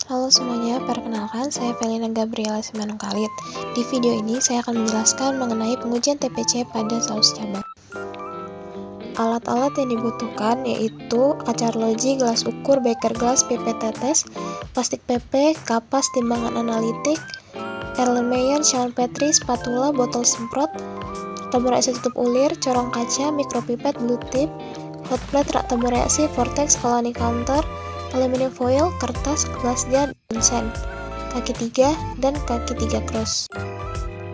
Halo semuanya, perkenalkan saya Felina Gabriela Simanungkalit. Di video ini saya akan menjelaskan mengenai pengujian TPC pada saus cabai. Alat-alat yang dibutuhkan yaitu kaca arloji, gelas ukur, beker gelas, pipet tetes, plastik PP, kapas, timbangan analitik, Erlenmeyer, cawan petri, spatula, botol semprot, tabur reaksi tutup ulir, corong kaca, mikropipet, blue tip, hot plate, rak tabur reaksi, vortex, koloni counter, aluminium foil, kertas, gelas jar, dan sen, kaki 3 dan kaki 3 cross.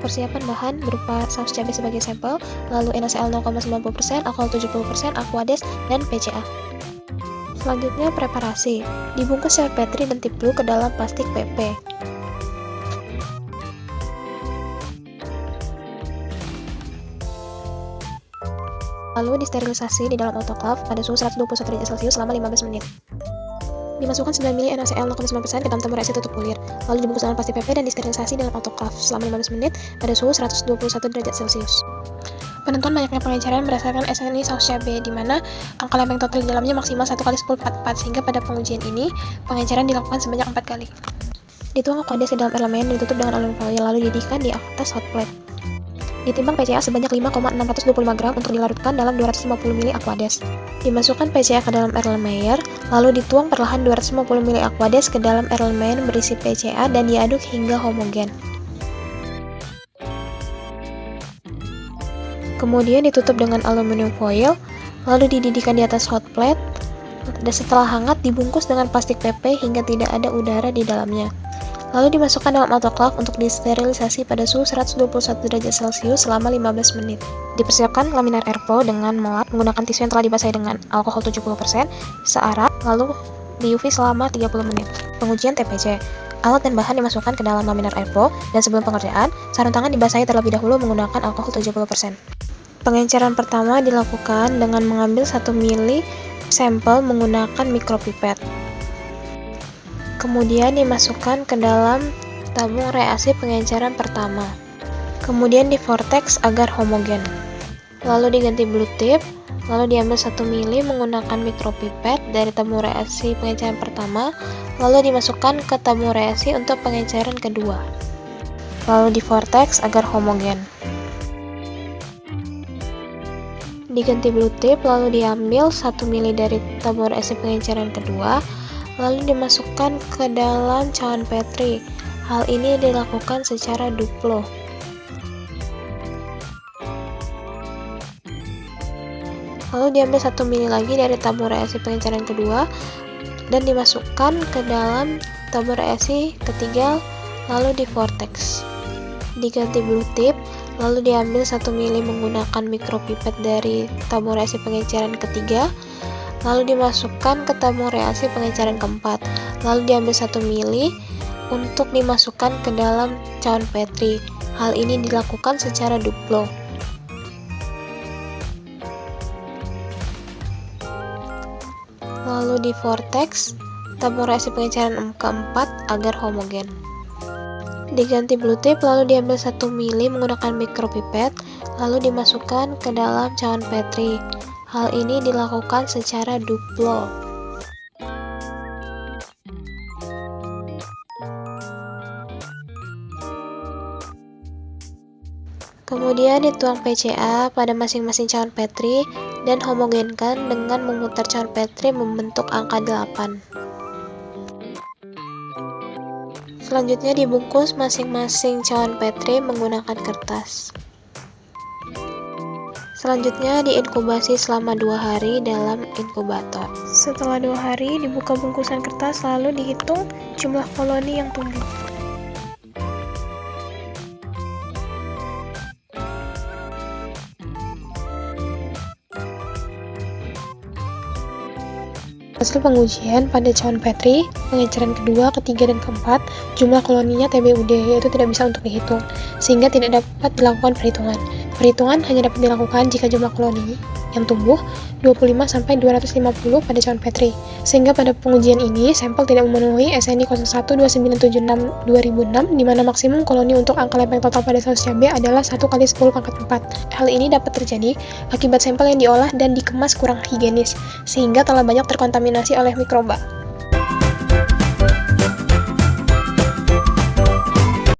Persiapan bahan berupa saus cabai sebagai sampel, lalu NaCl 0,90%, alkohol 70%, Aquades, dan PCA. Selanjutnya preparasi. Dibungkus cawan petri dan tip blue ke dalam plastik PP. Lalu disterilisasi di dalam autoclave pada suhu 121 derajat Celcius selama 15 menit. Dimasukkan 9 ml NaCl 0,9% ke dalam tabur reaksi tutup ulir, lalu dibungkus dalam plastik PP dan disterilisasi dalam autoclave selama 15 menit pada suhu 121 derajat Celcius. Penentuan banyaknya pengenceran berdasarkan SNI saus cabai, di mana angka lempeng total di dalamnya maksimal 1x1044, sehingga pada pengujian ini pengenceran dilakukan sebanyak 4 kali. Dituang Aquades ke dalam Erlenmeyer dan ditutup dengan aluminium foil, lalu dididihkan di atas hot plate. Ditimbang PCA sebanyak 5,625 gram untuk dilarutkan dalam 250 ml Aquades. Dimasukkan PCA ke dalam Erlenmeyer, lalu dituang perlahan 250 ml Aquades ke dalam Erlenmeyer berisi PCA dan diaduk hingga homogen. Kemudian ditutup dengan aluminium foil, lalu dididihkan di atas hot plate, dan setelah hangat dibungkus dengan plastik PP hingga tidak ada udara di dalamnya. Lalu dimasukkan dalam autoclave untuk disterilisasi pada suhu 121 derajat Celcius selama 15 menit. Dipersiapkan laminar airflow dengan melap menggunakan tisu yang telah dibasahi dengan alkohol 70% searah, lalu di UV selama 30 menit. Pengujian TPC. Alat dan bahan dimasukkan ke dalam laminar airflow dan sebelum pengerjaan, sarung tangan dibasahi terlebih dahulu menggunakan alkohol 70%. Pengenceran pertama dilakukan dengan mengambil 1 ml sampel menggunakan mikropipet. Kemudian dimasukkan ke dalam tabung reaksi pengenceran pertama. Kemudian di vortex agar homogen. Lalu diganti blue tip, lalu diambil 1 ml menggunakan mikropipet dari tabung reaksi pengenceran pertama, lalu dimasukkan ke tabung reaksi untuk pengenceran kedua. Lalu di vortex agar homogen. Diganti blue tip, lalu diambil 1 ml dari tabung reaksi pengenceran kedua, lalu dimasukkan ke dalam cawan petri. Hal ini dilakukan secara duplo. Lalu diambil 1 ml lagi dari tabung reaksi pengenceran kedua dan dimasukkan ke dalam tabung reaksi ketiga, lalu di vortex. Diganti blue tip, lalu diambil 1 ml menggunakan mikropipet dari tabung reaksi pengenceran ketiga, lalu dimasukkan ke tabung reaksi pengenceran keempat, lalu diambil 1 ml untuk dimasukkan ke dalam cawan petri. Hal ini dilakukan secara duplo. Lalu di vortex, tabung reaksi pengenceran keempat agar homogen. Diganti blue tip, lalu diambil 1 ml menggunakan mikropipet, lalu dimasukkan ke dalam cawan petri. Hal ini dilakukan secara duplo. Kemudian dituang PCA pada masing-masing cawan petri dan homogenkan dengan memutar cawan petri membentuk angka 8. Selanjutnya dibungkus masing-masing cawan petri menggunakan kertas. Selanjutnya diinkubasi selama 2 hari dalam inkubator. Setelah 2 hari dibuka bungkusan kertas, lalu dihitung jumlah koloni yang tumbuh. Hasil pengujian pada cawan petri, pengenceran kedua, ketiga, dan keempat, jumlah koloninya TBUD, yaitu tidak bisa untuk dihitung, sehingga tidak dapat dilakukan perhitungan. Perhitungan hanya dapat dilakukan jika jumlah koloni yang tumbuh 25-250 pada cawan petri, sehingga pada pengujian ini sampel tidak memenuhi SNI 012976/2006, di mana maksimum koloni untuk angka lempeng total pada saus cabai adalah 1x10⁴. Hal ini dapat terjadi akibat sampel yang diolah dan dikemas kurang higienis, sehingga telah banyak terkontaminasi oleh mikroba.